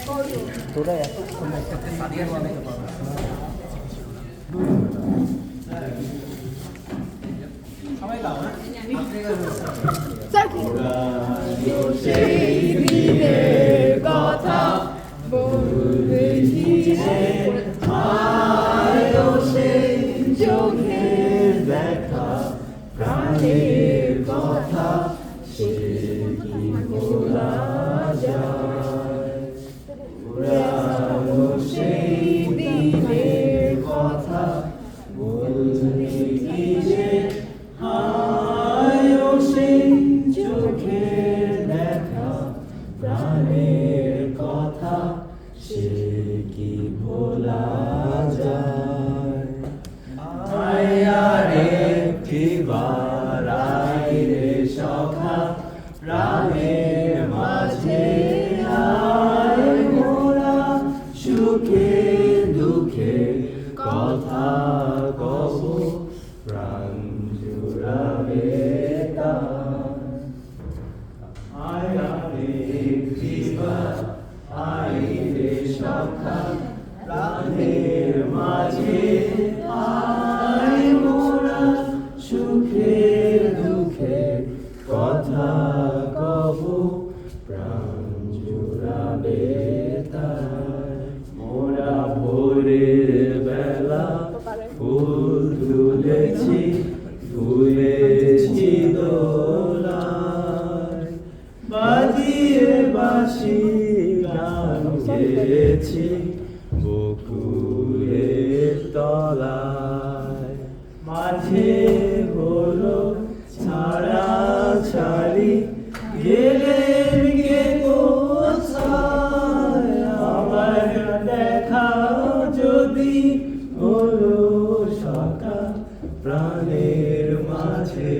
তোরা এতক্ষণ একসাথে সারিয়ে বানাতে পারো সবাই গাও সেই দিনের কথা বলবে ধীরে আয়ো সেই চোখের দেখা প্রাণের কথা সে কি ভোলা যায় পুরানো সেই দিনের কথা বলবে ধীরে আয়ো সেই চোখের দেখা প্রাণের কথা সে কি ভোলা যায় আয়ারে একটিবার আইরে সখা প্রাণের মাঝে আয় মোরা সুখে দুঃখে কথা কব প্রাণ জুড়াবে আয়ারে একটিবার আইরে সখা প্রাণের মাঝে আয় মোরা সুখে দুঃখে কথা কব প্রাণ জুড়াবে তাই মোরা ভোরের বেলা ফুল তুলেছি তুলেছি দোলায় বাজিয়ে বাঁশি গান গেয়েছি বকুলের তলায় মাঝে হলো ছাড়া ছাড়ি গেলেন কে কোথায় আমার দেখা যদি হলো সখা প্রাণের মাঝে